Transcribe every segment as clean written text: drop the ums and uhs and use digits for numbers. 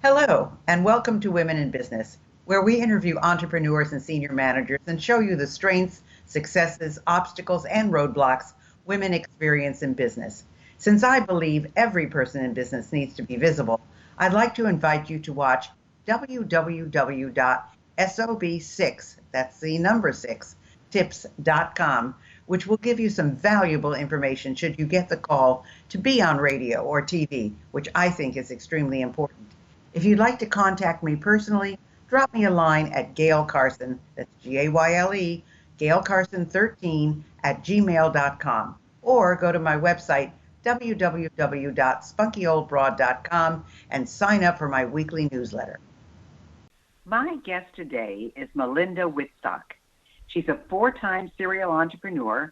Hello, and welcome to Women in Business, where we interview entrepreneurs and senior managers and show you the strengths, successes, obstacles, and roadblocks women experience in business. Since I believe every person in business needs to be visible, I'd like to invite you to watch www.sob6, that's the number 6, tips.com, which will give you some valuable information should you get the call to be on radio or TV, which I think is extremely important. If you'd like to contact me personally, drop me a line at Gayle Carson, that's Gayle, Gayle Carson 13 at gmail.com, or go to my website, www.spunkyoldbroad.com, and sign up for my weekly newsletter. My guest today is Melinda Wittstock. She's a 4-time serial entrepreneur,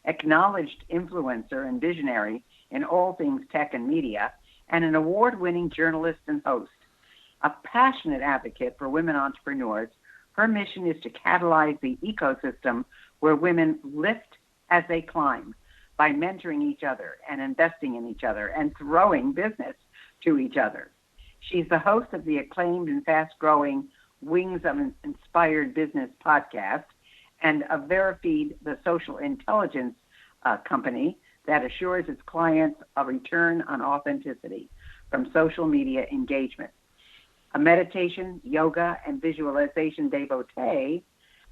acknowledged influencer and visionary in all things tech and media, and an award-winning journalist and host. A passionate advocate for women entrepreneurs, her mission is to catalyze the ecosystem where women lift as they climb by mentoring each other and investing in each other and throwing business to each other. She's the host of the acclaimed and fast-growing Wings of Inspired Business podcast and of Verifeed, the social intelligence company that assures its clients a return on authenticity from social media engagement. A meditation, yoga, and visualization devotee,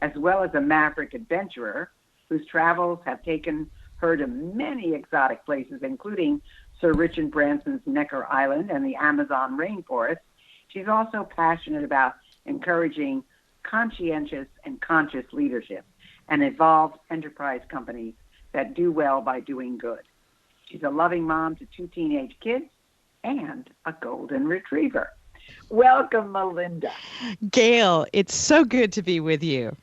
as well as a maverick adventurer whose travels have taken her to many exotic places, including Sir Richard Branson's Necker Island and the Amazon rainforest. She's also passionate about encouraging conscientious and conscious leadership and evolved enterprise companies that do well by doing good. She's a loving mom to 2 teenage kids and a golden retriever. Welcome, Melinda. Gayle, it's so good to be with you.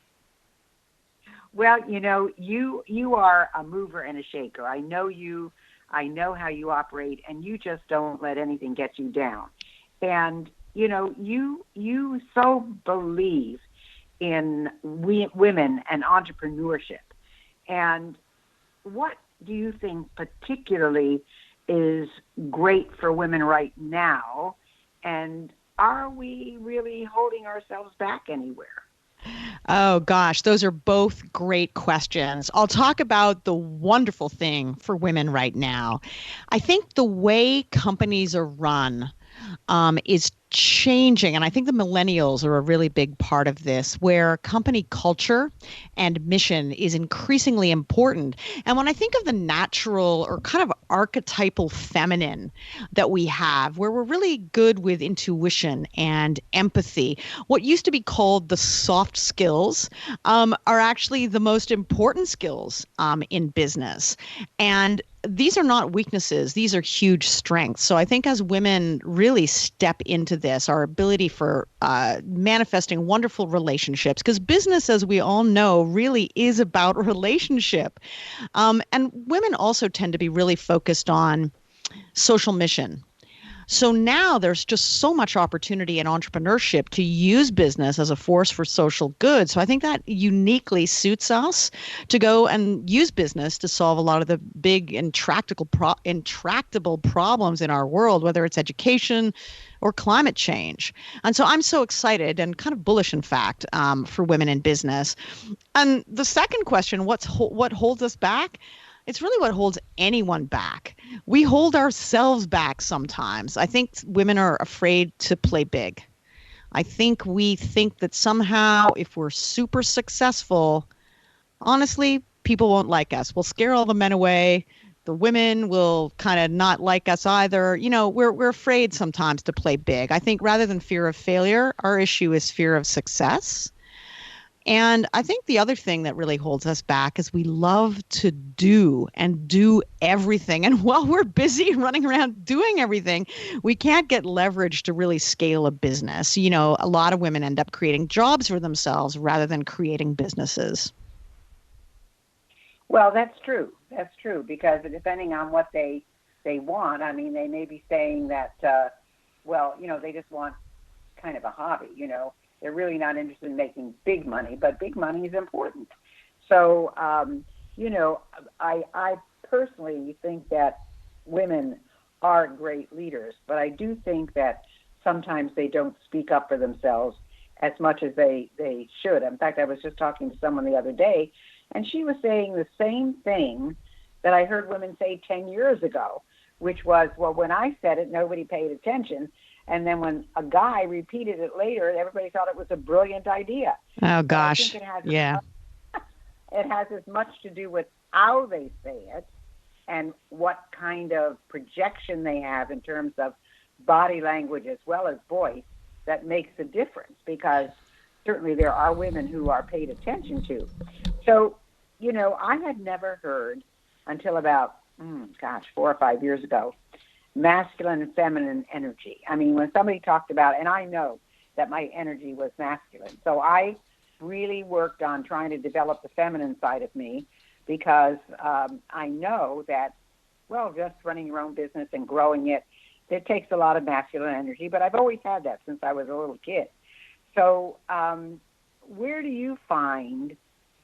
Well, you are a mover and a shaker. I know you. I know how you operate, and you just don't let anything get you down. And, you so believe in women and entrepreneurship. And what do you think particularly is great for women right now? And are we really holding ourselves back anywhere? Oh, gosh, those are both great questions. I'll talk about the wonderful thing for women right now. I think the way companies are run is changing. And I think the millennials are a really big part of this, where company culture and mission is increasingly important. And when I think of the natural or kind of archetypal feminine that we have, where we're really good with intuition and empathy, what used to be called the soft skills are actually the most important skills in business. And these are not weaknesses. These are huge strengths. So I think as women really step into this, our ability for manifesting wonderful relationships, because business, as we all know, really is about relationship. And women also tend to be really focused on social mission. So now there's just so much opportunity in entrepreneurship to use business as a force for social good. So I think that uniquely suits us to go and use business to solve a lot of the big intractable problems in our world, whether it's education or climate change. And so I'm so excited and kind of bullish, in fact, for women in business. And the second question, what holds us back? It's really what holds anyone back. We hold ourselves back sometimes. I think women are afraid to play big. I think we think that somehow if we're super successful, honestly, people won't like us. We'll scare all the men away. The women will kind of not like us either. We're afraid sometimes to play big. I think rather than fear of failure, our issue is fear of success. And I think the other thing that really holds us back is we love to do everything. And while we're busy running around doing everything, we can't get leverage to really scale a business. A lot of women end up creating jobs for themselves rather than creating businesses. Well, that's true. That's true, because depending on what they want, I mean, they may be saying that, they just want kind of a hobby, They're really not interested in making big money, but big money is important. So, I personally think that women are great leaders, but I do think that sometimes they don't speak up for themselves as much as they should. In fact, I was just talking to someone the other day, and she was saying the same thing that I heard women say 10 years ago, which was, well, when I said it, nobody paid attention. And then when a guy repeated it later, everybody thought it was a brilliant idea. Oh, gosh. So I think Yeah. it has as much to do with how they say it and what kind of projection they have in terms of body language as well as voice that makes a difference, because certainly there are women who are paid attention to. So, you know, I had never heard until about, 4 or 5 years ago, masculine and feminine energy. I mean, when somebody talked about, and I know that my energy was masculine, so I really worked on trying to develop the feminine side of me, because I know that, well, just running your own business and growing it takes a lot of masculine energy, but I've always had that since I was a little kid. So where do you find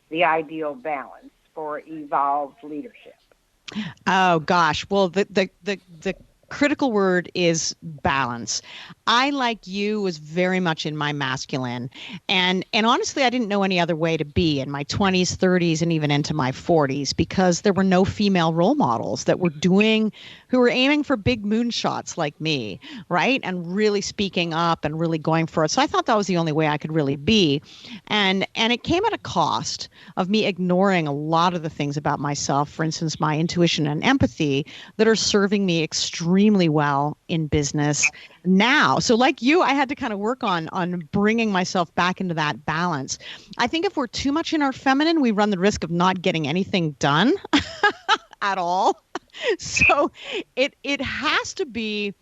the ideal balance for evolved leadership? Oh gosh. Well, the critical word is balance. I, like you, was very much in my masculine, and honestly, I didn't know any other way to be in my 20s, 30s, and even into my 40s, because there were no female role models that were who were aiming for big moonshots like me, right? And really speaking up and really going for it. So I thought that was the only way I could really be, and it came at a cost of me ignoring a lot of the things about myself. For instance, my intuition and empathy that are serving me extremely well in business now. So like you, I had to kind of work on bringing myself back into that balance. I think if we're too much in our feminine, we run the risk of not getting anything done at all. So it has to be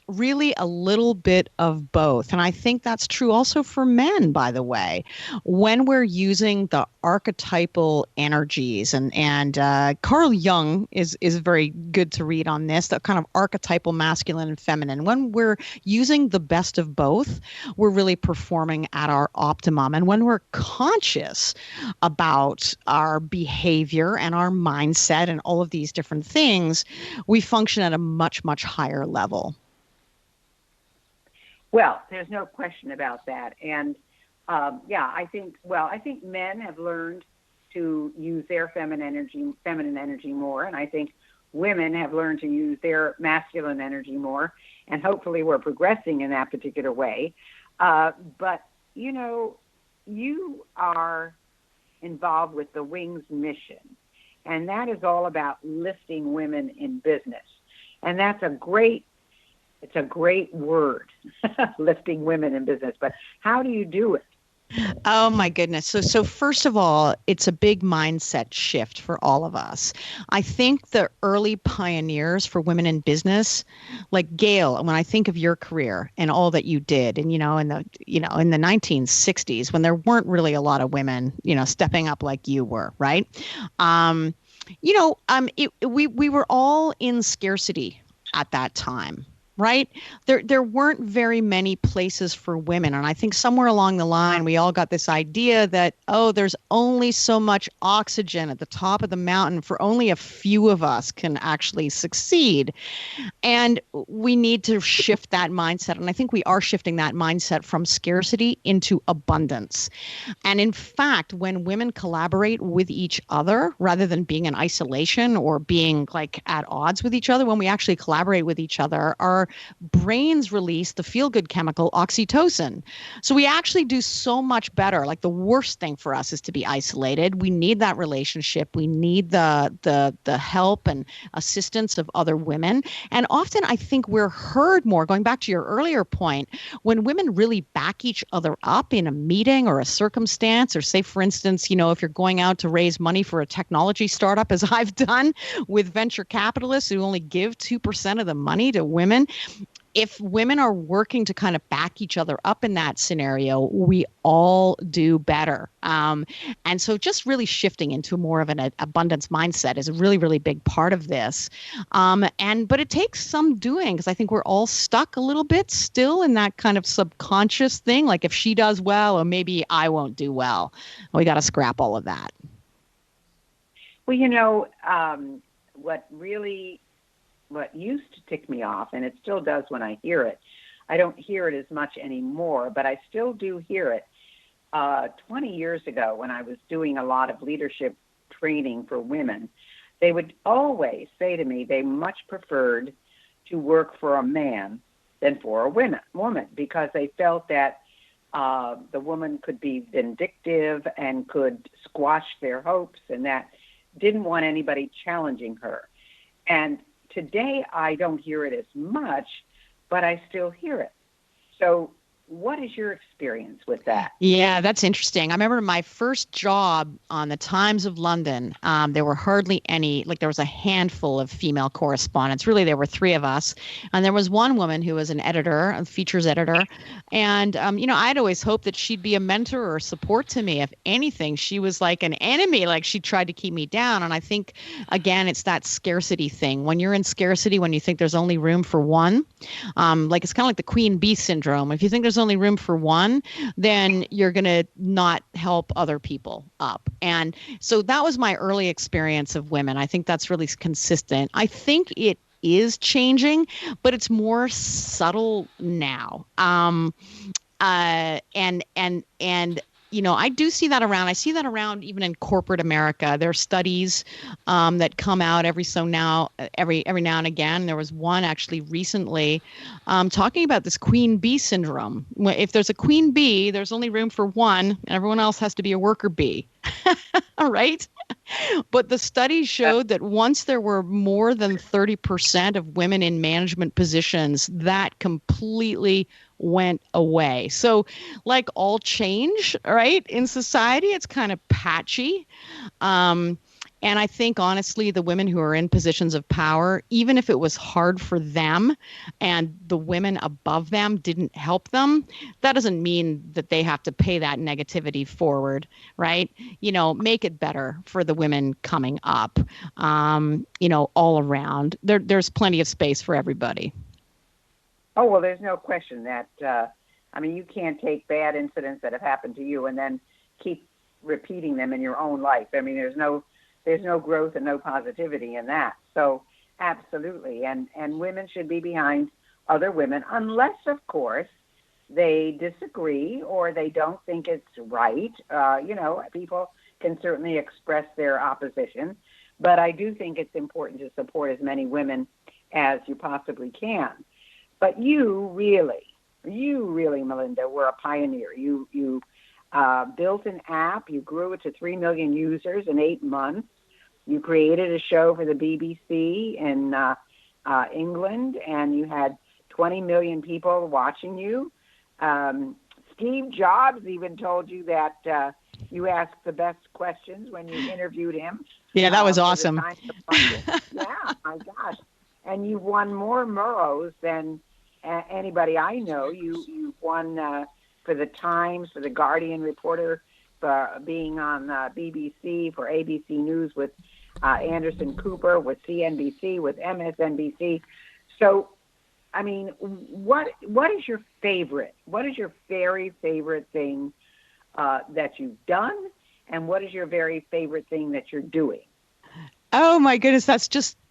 really a little bit of both. And I think that's true also for men, by the way, when we're using the archetypal energies. And Carl Jung is very good to read on this, the kind of archetypal masculine and feminine. When we're using the best of both, we're really performing at our optimum. And when we're conscious about our behavior and our mindset and all of these different things, we function at a much, much higher level. Well, there's no question about that. And I think men have learned to use their feminine energy more. And I think women have learned to use their masculine energy more. And hopefully we're progressing in that particular way. But, you know, you are involved with the Wings mission. And that is all about lifting women in business. And that's it's a great word, lifting women in business. But how do you do it? Oh my goodness. So first of all, it's a big mindset shift for all of us. I think the early pioneers for women in business, like Gayle, when I think of your career and all that you did, and in the 1960s, when there weren't really a lot of women, stepping up like you were, right? We were all in scarcity at that time. Right? There weren't very many places for women. And I think somewhere along the line, we all got this idea that, there's only so much oxygen at the top of the mountain for only a few of us can actually succeed. And we need to shift that mindset. And I think we are shifting that mindset from scarcity into abundance. And in fact, when women collaborate with each other, rather than being in isolation or being like at odds with each other, when we actually collaborate with each other, our brains release the feel-good chemical oxytocin. So we actually do so much better. Like, the worst thing for us is to be isolated. We need that relationship. We need the help and assistance of other women. And often I think we're heard more, going back to your earlier point, when women really back each other up in a meeting or a circumstance, or say, for instance, if you're going out to raise money for a technology startup, as I've done with venture capitalists who only give 2% of the money to women. If women are working to kind of back each other up in that scenario, we all do better. And so just really shifting into more of an abundance mindset is a really, really big part of this. But it takes some doing, because I think we're all stuck a little bit still in that kind of subconscious thing. Like, if she does well, or maybe I won't do well. We got to scrap all of that. Well, what used to tick me off, and it still does when I hear it, I don't hear it as much anymore, but I still do hear it. 20 years ago, when I was doing a lot of leadership training for women, they would always say to me they much preferred to work for a man than for a woman, because they felt that the woman could be vindictive and could squash their hopes, and that didn't want anybody challenging her. And today I don't hear it as much, but I still hear it. So what is your experience with that? Yeah, that's interesting. I remember my first job on the Times of London. There were hardly any, like there was a handful of female correspondents. Really, there were three of us. And there was one woman who was an editor, a features editor. And, I'd always hoped that she'd be a mentor or support to me. If anything, she was like an enemy, like she tried to keep me down. And I think, again, it's that scarcity thing. When you're in scarcity, when you think there's only room for one, like it's kind of like the queen bee syndrome. If you think there's only room for one, then you're going to not help other people up. And so that was my early experience of women. I think that's really consistent. I think it is changing, but it's more subtle now. I do see that around. I see that around even in corporate America. There are studies that come out every now and again. There was one actually recently talking about this queen bee syndrome. If there's a queen bee, there's only room for one, and everyone else has to be a worker bee. All right. But the study showed that once there were more than 30% of women in management positions, that completely went away. So like all change, right, in society, it's kind of patchy. And I think, honestly, the women who are in positions of power, even if it was hard for them and the women above them didn't help them, that doesn't mean that they have to pay that negativity forward, right? Make it better for the women coming up, all around. There's plenty of space for everybody. Oh, well, there's no question that, you can't take bad incidents that have happened to you and then keep repeating them in your own life. There's no growth and no positivity in that. So absolutely. And women should be behind other women, unless, of course, they disagree or they don't think it's right. People can certainly express their opposition, but I do think it's important to support as many women as you possibly can. But you really, Melinda, were a pioneer. You built an app. You grew it to 3 million users in 8 months. You created a show for the BBC in England, and you had 20 million people watching you. Steve Jobs even told you that you asked the best questions when you interviewed him. Yeah, that was awesome. Yeah, my gosh. And you won more Murrows than anybody I know. You won for the Times, for the Guardian reporter, for being on BBC, for ABC News with Anderson Cooper, with CNBC, with MSNBC. So, what is your favorite? What is your very favorite thing that you've done, and what is your very favorite thing that you're doing? Oh my goodness,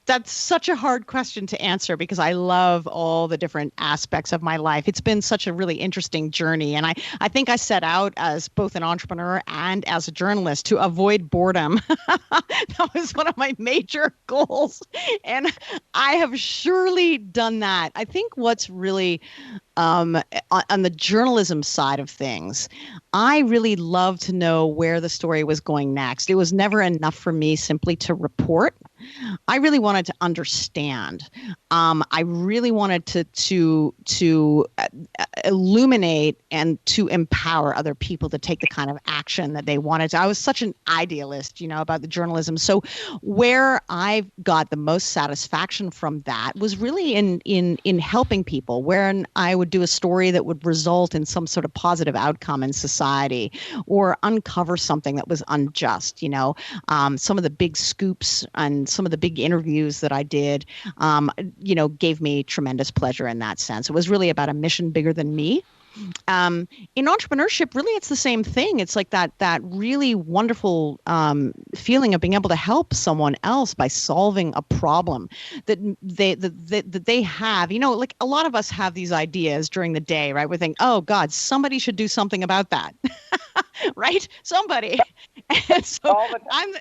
that's such a hard question to answer because I love all the different aspects of my life. It's been such a really interesting journey. And I think I set out as both an entrepreneur and as a journalist to avoid boredom. That was one of my major goals. And I have surely done that. I think what's really on the journalism side of things, I really love to know where the story was going next. It was never enough for me simply to report. I really wanted to understand. I really wanted to illuminate and to empower other people to take the kind of action that they wanted to. I was such an idealist, about the journalism. So where I got the most satisfaction from that was really in helping people, where I would do a story that would result in some sort of positive outcome in society or uncover something that was unjust. Some of the big scoops and some of the big interviews that I did, gave me tremendous pleasure in that sense. It was really about a mission bigger than me. In entrepreneurship, really, it's the same thing. It's like that really wonderful feeling of being able to help someone else by solving a problem that they have. You know, like a lot of us have these ideas during the day, right? We think, oh God, somebody should do something about that. Right? Somebody. And so I'm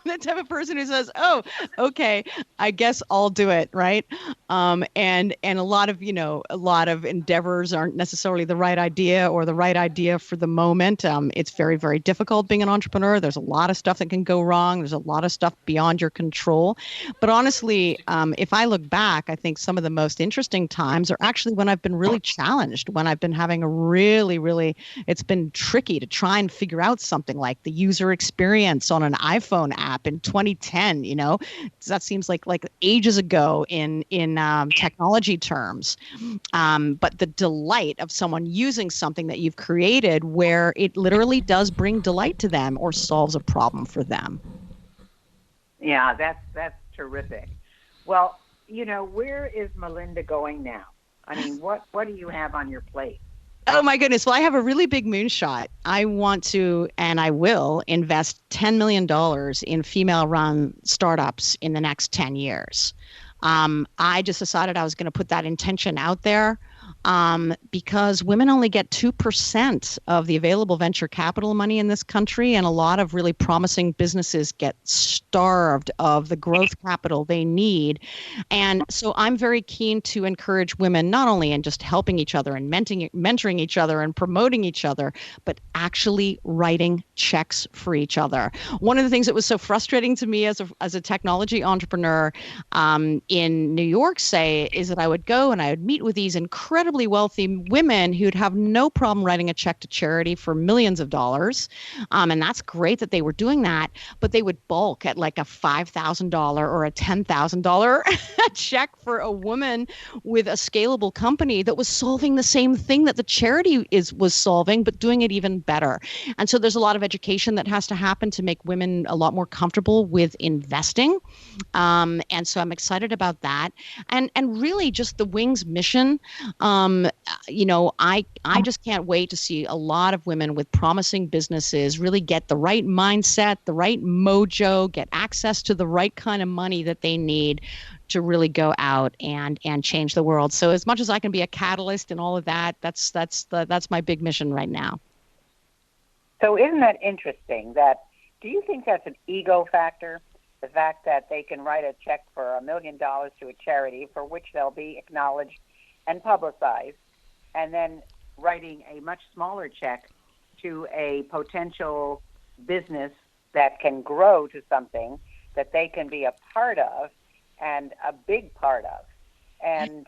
the type of person who says, oh, okay, I guess I'll do it. Right. And a lot of, a lot of endeavors aren't necessarily the right idea or the right idea for the moment. It's very, very difficult being an entrepreneur. There's a lot of stuff that can go wrong. There's a lot of stuff beyond your control. But honestly, if I look back, I think some of the most interesting times are actually when I've been really challenged, when I've been having a really, it's been tricky to try and figure out something like the user experience on an iPhone app in 2010. That seems like ages ago in technology terms. But the delight of someone using something that you've created where it literally does bring delight to them or solves a problem for them. Yeah, that's terrific. Well, where is Melinda going now? I mean, what do you have on your plate? Oh my goodness. Well, I have a really big moonshot. I want to, and I will invest $10 million in female-run startups in the next 10 years. I just decided I was going to put that intention out there because women only get 2% of the available venture capital money in this country, and a lot of really promising businesses get starved of the growth capital they need. And so I'm very keen to encourage women not only in just helping each other and mentoring each other and promoting each other, but actually writing checks for each other. One of the things that was so frustrating to me as a technology entrepreneur in New York, say, is that I would go and I would meet with these incredibly wealthy women who'd have no problem writing a check to charity for millions of dollars. And that's great that they were doing that, but they would balk at like a $5,000 or a $10,000 check for a woman with a scalable company that was solving the same thing that the charity was solving, but doing it even better. And so there's a lot of education that has to happen to make women a lot more comfortable with investing. And so I'm excited about that. And really just the Wings mission. I just can't wait to see a lot of women with promising businesses really get the right mindset, the right mojo, get access to the right kind of money that they need to really go out and change the world. So as much as I can be a catalyst and all of that, that's my big mission right now. So isn't that interesting? Do you think that's an ego factor? The fact that they can write a check for $1 million to a charity for which they'll be acknowledged and publicized, and then writing a much smaller check to a potential business that can grow to something that they can be a part of and a big part of. And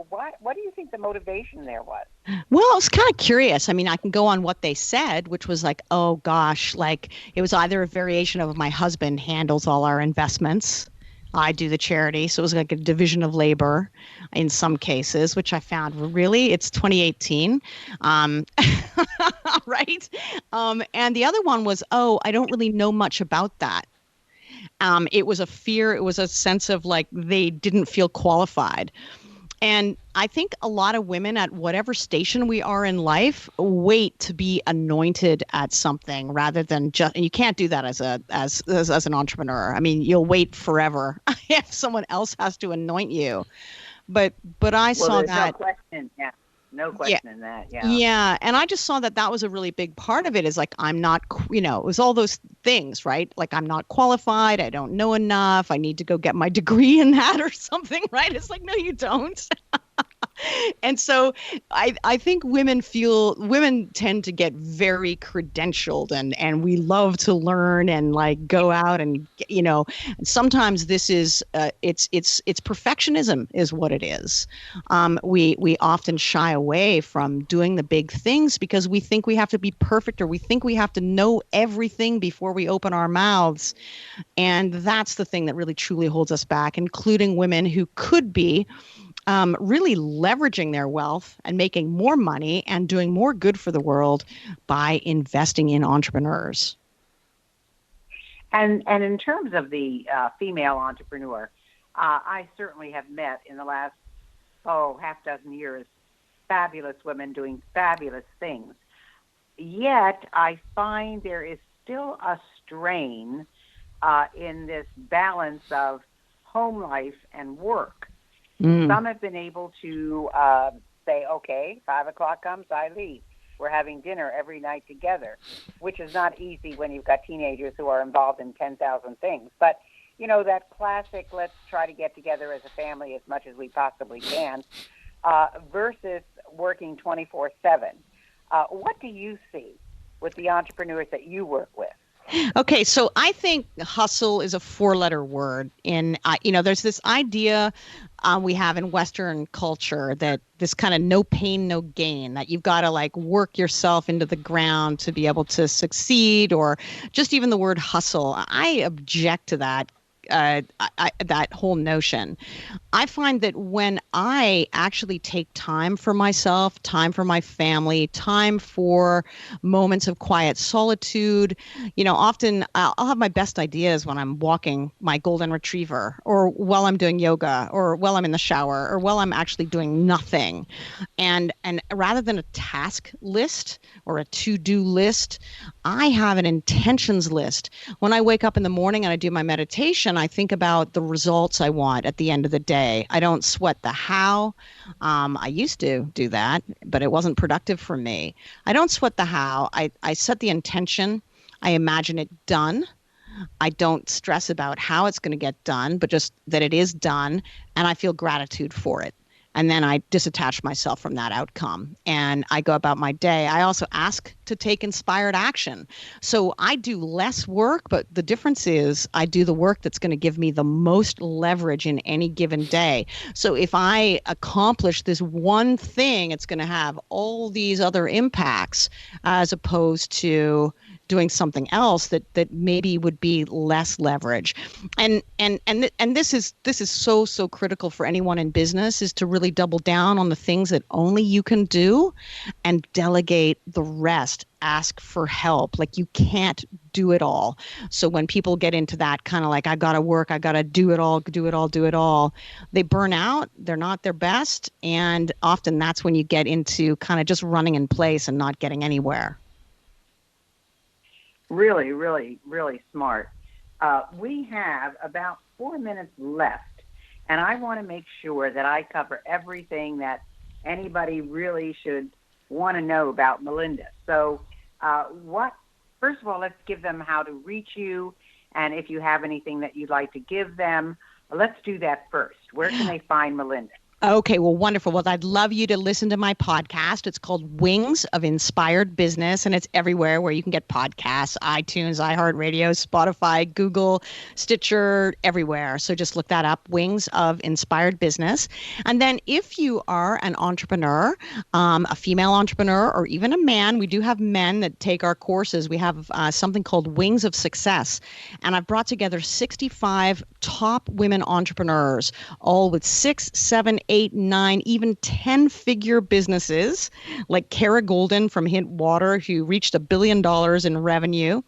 what do you think the motivation there was? Well, I was kind of curious. I mean, I can go on what they said, which was like, oh gosh, like it was either a variation of my husband handles all our investments. I do the charity. So it was like a division of labor in some cases, which I found really, it's 2018. Right. And the other one was, oh, I don't really know much about that. It was a fear. It was a sense of like they didn't feel qualified. And I think a lot of women at whatever station we are in life wait to be anointed at something rather than just, and you can't do that as an entrepreneur. I mean, you'll wait forever if someone else has to anoint you. But I saw that. No question. Yeah. No question in that. Yeah. Yeah. And I just saw that was a really big part of it is like, I'm not, it was all those things, right? Like, I'm not qualified. I don't know enough. I need to go get my degree in that or something, right? It's like, no, you don't. And so I think women tend to get very credentialed and we love to learn and like go out and, sometimes this is, it's perfectionism is what it is. We often shy away from doing the big things because we think we have to be perfect or we think we have to know everything before we open our mouths. And that's the thing that really truly holds us back, including women who could be really leveraging their wealth and making more money and doing more good for the world by investing in entrepreneurs. And in terms of the female entrepreneur, I certainly have met in the last half dozen years fabulous women doing fabulous things. Yet I find there is still a strain in this balance of home life and work. Some have been able to say, okay, 5 o'clock comes, I leave. We're having dinner every night together, which is not easy when you've got teenagers who are involved in 10,000 things. But, you know, that classic, let's try to get together as a family as much as we possibly can, versus working 24/7. What do you see with the entrepreneurs that you work with? Okay, so I think hustle is a 4-letter word. There's this idea we have in Western culture that this kind of no pain, no gain, that you've got to like work yourself into the ground to be able to succeed, or just even the word hustle. I object to that. That whole notion. I find that when I actually take time for myself, time for my family, time for moments of quiet solitude, often I'll have my best ideas when I'm walking my golden retriever, or while I'm doing yoga, or while I'm in the shower, or while I'm actually doing nothing. And rather than a task list or a to-do list, I have an intentions list. When I wake up in the morning and I do my meditation, I think about the results I want at the end of the day. I don't sweat the how. I used to do that, but it wasn't productive for me. I don't sweat the how. I set the intention. I imagine it done. I don't stress about how it's going to get done, but just that it is done, and I feel gratitude for it. And then I disattach myself from that outcome and I go about my day. I also ask to take inspired action. So I do less work, but the difference is I do the work that's going to give me the most leverage in any given day. So if I accomplish this one thing, it's going to have all these other impacts, as opposed to doing something else that maybe would be less leverage. And this is so critical for anyone in business, is to really double down on the things that only you can do and delegate the rest. Ask for help. Like, you can't do it all. So when people get into that kind of like, I got to work, I got to do it all, they burn out. They're not their best. And often that's when you get into kind of just running in place and not getting anywhere. Really, really, really smart. We have about 4 minutes left, and I want to make sure that I cover everything that anybody really should want to know about Melinda. So first of all, let's give them how to reach you, and if you have anything that you'd like to give them, let's do that first. Where can they find Melinda? Okay, well, wonderful. Well, I'd love you to listen to my podcast. It's called Wings of Inspired Business, and it's everywhere where you can get podcasts: iTunes, iHeartRadio, Spotify, Google, Stitcher, everywhere. So just look that up, Wings of Inspired Business. And then if you are an entrepreneur, a female entrepreneur, or even a man, we do have men that take our courses. We have something called Wings of Success. And I've brought together 65 top women entrepreneurs, all with 6, 7, 8, 9, even 10-figure businesses, like Kara Golden from Hint Water, who reached $1 billion in revenue.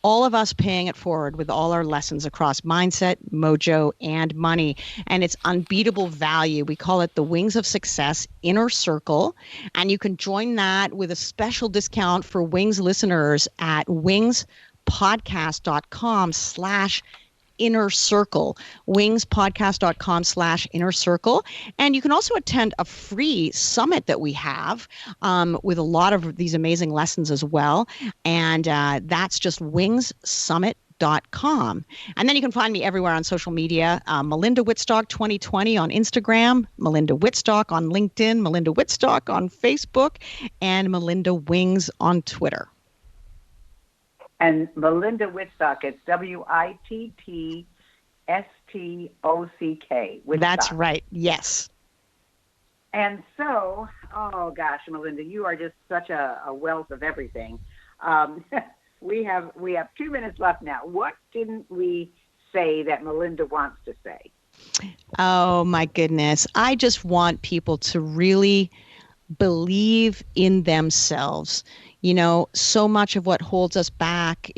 All of us paying it forward with all our lessons across mindset, mojo, and money. And it's unbeatable value. We call it the Wings of Success Inner Circle. And you can join that with a special discount for Wings listeners at wingspodcast.com/Inner Circle, wingspodcast.com/Inner Circle. And you can also attend a free summit that we have with a lot of these amazing lessons as well. And that's just wingsummit.com. And then you can find me everywhere on social media. Melinda Wittstock 2020 on Instagram, Melinda Wittstock on LinkedIn, Melinda Wittstock on Facebook, and Melinda Wings on Twitter. And Melinda Wittstock, it's Wittstock. That's right. Yes. And so, oh gosh, Melinda, you are just such a wealth of everything. We have 2 minutes left now. What didn't we say that Melinda wants to say? Oh my goodness. I just want people to really believe in themselves. You know, so much of what holds us back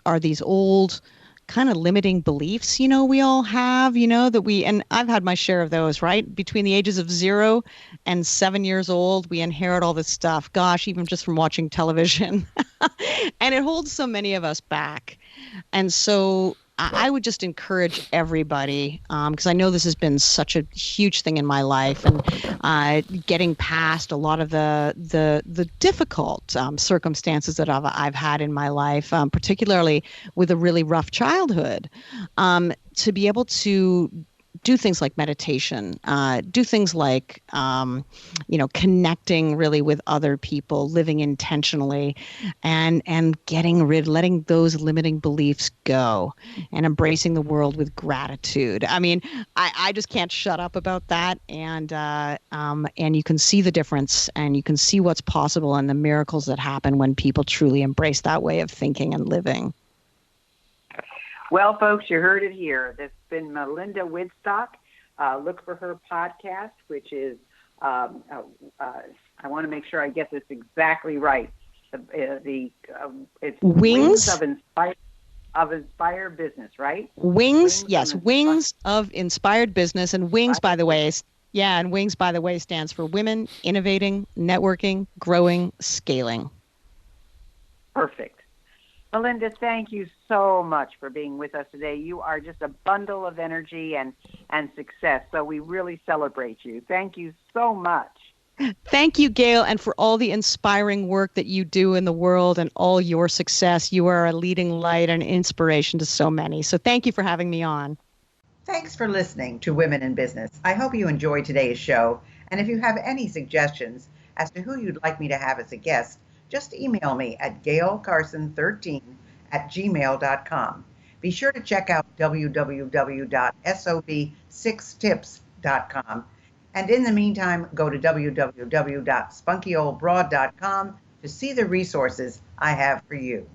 are these old, kind of limiting beliefs, we all have, and I've had my share of those, right? Between the ages of 0 and 7 years old, we inherit all this stuff. Gosh, even just from watching television. And it holds so many of us back. And so I would just encourage everybody, because I know this has been such a huge thing in my life, and getting past a lot of the difficult circumstances that I've had in my life, particularly with a really rough childhood, to be able to do things like meditation, do things like, connecting really with other people, living intentionally, and letting those limiting beliefs go, and embracing the world with gratitude. I mean, I just can't shut up about that. And you can see the difference, and you can see what's possible and the miracles that happen when people truly embrace that way of thinking and living. Well, folks, you heard it here. This has been Melinda Wittstock. Look for her podcast, which is, I want to make sure I get this exactly right. It's Wings of Inspired Business, right? Wings of Inspired Business. And Wings, by the way, stands for Women Innovating, Networking, Growing, Scaling. Perfect. Melinda, thank you so much for being with us today. You are just a bundle of energy and success, so we really celebrate you. Thank you so much. Thank you, Gayle, and for all the inspiring work that you do in the world and all your success. You are a leading light and inspiration to so many. So thank you for having me on. Thanks for listening to Women in Business. I hope you enjoyed today's show, and if you have any suggestions as to who you'd like me to have as a guest, just email me at gaylecarson13@gmail.com. Be sure to check out www.sob6tips.com. And in the meantime, go to www.spunkyoldbroad.com to see the resources I have for you.